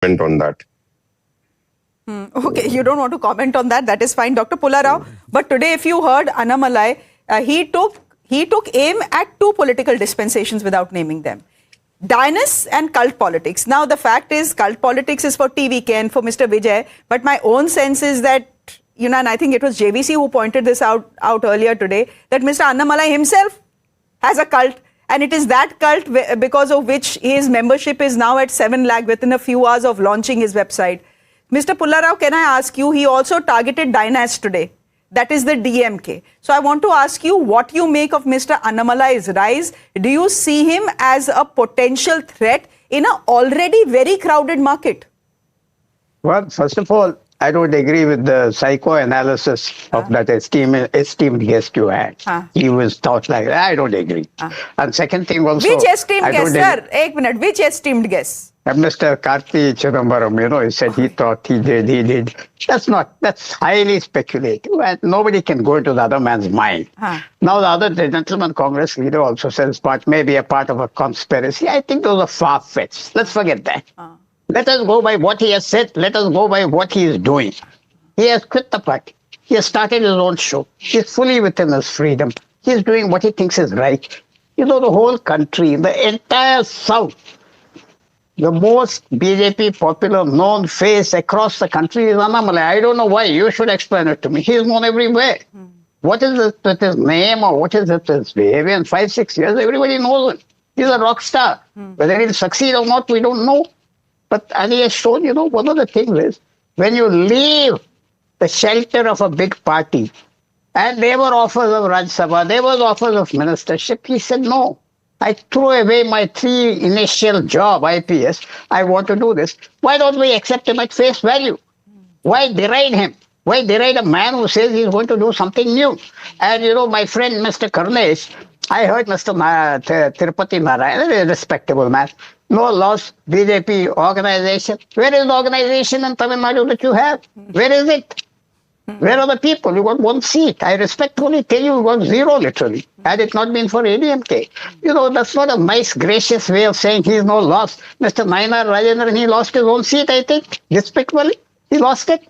comment on that. Okay, you don't want to comment on that. That is fine, Dr. Pullarao. But today, if you heard Annamalai, he took aim at two political dispensations without naming them: dynasts and cult politics. Now, the fact is, cult politics is for TVK and for Mr. Vijay. But my own sense is that, and I think it was JVC who pointed this out earlier today, that Mr. Annamalai himself has a cult. And it is that cult because of which his membership is now at 7 lakh within a few hours of launching his website. Mr. Pullarao, can I ask you, he also targeted dynasts today. That is the DMK. So I want to ask you what you make of Mr. Annamalai's rise. Do you see him as a potential threat in an already very crowded market? Well, first of all, I don't agree with the psychoanalysis of that esteemed guest you had. He was thought like that. I don't agree. And second thing also... Which esteemed guest, sir? Ek minute. Which esteemed guest? Mr. Karthi Chidambaram, he said he thought he did. That's highly speculative. And nobody can go into the other man's mind. Now, the gentleman Congress leader also says maybe a part of a conspiracy. I think those are far-fetched. Let's forget that. Let us go by what he has said. Let us go by what he is doing. He has quit the party. He has started his own show. He is fully within his freedom. He is doing what he thinks is right. The whole country, the entire South, the most BJP popular known face across the country is Annamalai. I don't know why. You should explain it to me. He is known everywhere. What is it with his name or what is it with his behavior? In 5-6 years, everybody knows him. He's a rock star. Whether he'll succeed or not, we don't know. But as he has shown, one of the things is, when you leave the shelter of a big party, and there were offers of Rajya Sabha, there was offers of ministership, he said, no, I threw away my 3 initial job, IPS, I want to do this. Why don't we accept him at face value? Why deride him? Why deride a man who says he's going to do something new? And my friend, Mr. Karunesh, I heard Mr. Tirupati Narayan, a respectable man. No loss, BJP organization. Where is the organization in Tamil Nadu that you have? Where is it? Where are the people? You got 1 seat. I respectfully tell you, you got 0 literally. Had it not been for ADMK. That's not a nice, gracious way of saying he's no loss. Mr. Nainar Rajendran, he lost his own seat, I think. Despicably. He lost it.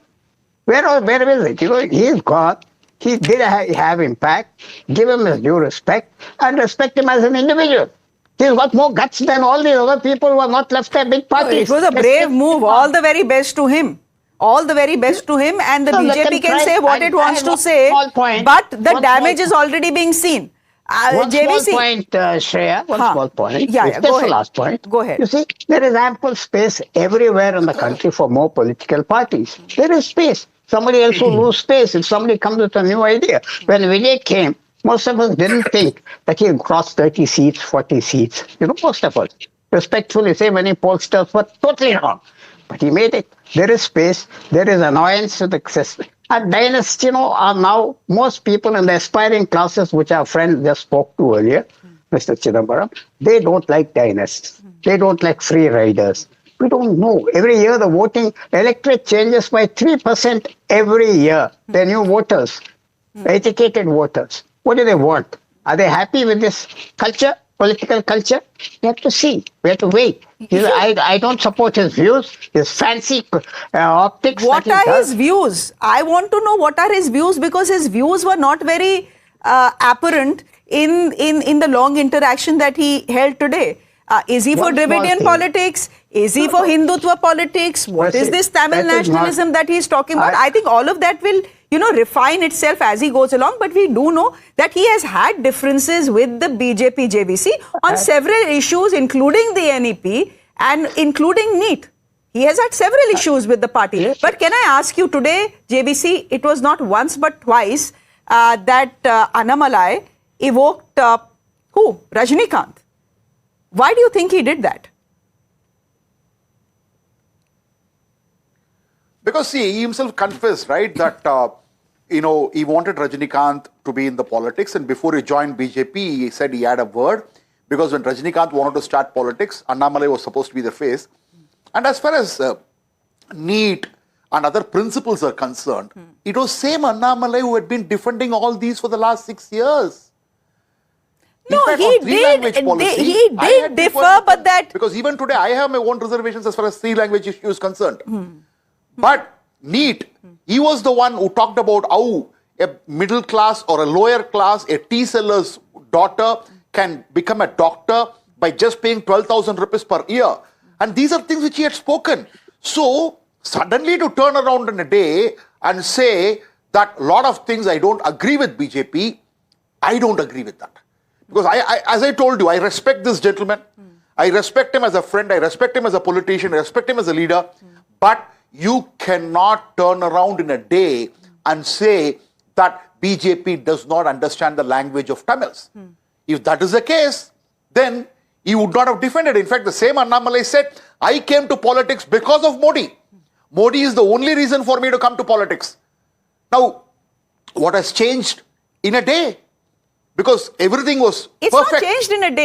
Where is it? He's gone. He did have impact. Give him his due respect. And respect him as an individual. He's got more guts than all these other people who have not left their big parties. It was a brave move. All the very best to him. All the very best to him. And the BJP can say what it wants to say. But the damage is already being seen. One small point, Shreya. One small point. Yeah, that's the last point. Go ahead. You see, there is ample space everywhere in the country for more political parties. There is space. Somebody else will lose space if somebody comes with a new idea. When Vijay came, most of us didn't think that he would cross 30 seats, 40 seats. Most of us respectfully say many pollsters were totally wrong. But he made it. There is space. There is annoyance to the system. And dynasts, are now most people in the aspiring classes, which our friend just spoke to earlier, Mr. Chidambaram, they don't like dynasts. They don't like free riders. We don't know. Every year the voting electorate changes by 3% every year. They're new voters, educated voters. What do they want? Are they happy with this culture, political culture? We have to see. We have to wait. I don't support his views, his fancy optics. What are his views? I want to know what are his views, because his views were not very apparent in the long interaction that he held today. Is he for Dravidian politics? Is he for Hindutva politics? What is this Tamil nationalism that he is talking about? I think all of that will, refine itself as he goes along. But we do know that he has had differences with the BJP JVC on several issues, including the NEP and including NEET. He has had several issues with the party. But can I ask you today, JVC, it was not once but twice that Annamalai evoked who? Rajinikanth. Why do you think he did that? Because, see, he himself confessed, right, that, he wanted Rajinikanth to be in the politics. And before he joined BJP, he said he had a word. Because when Rajinikanth wanted to start politics, Annamalai was supposed to be the face. And as far as NEET and other principles are concerned, it was same Annamalai who had been defending all these for the last 6 years. In No, fact, he on three-language did. policy, He I did had differ, differed with but him, that- because even today I have my own reservations as far as three-language issue is concerned. But NEET, he was the one who talked about how a middle class or a lower class, a tea seller's daughter can become a doctor by just paying 12,000 rupees per year. And these are things which he had spoken. So, suddenly to turn around in a day and say that a lot of things I don't agree with BJP, I don't agree with that. Because as I told you, I respect this gentleman. I respect him as a friend. I respect him as a politician. I respect him as a leader. But you cannot turn around in a day and say that BJP does not understand the language of Tamils. If that is the case, then he would not have defended. In fact, the same Annamalai said, I came to politics because of Modi. Modi is the only reason for me to come to politics. Now, what has changed in a day? Because everything was It's perfect. not changed in a day.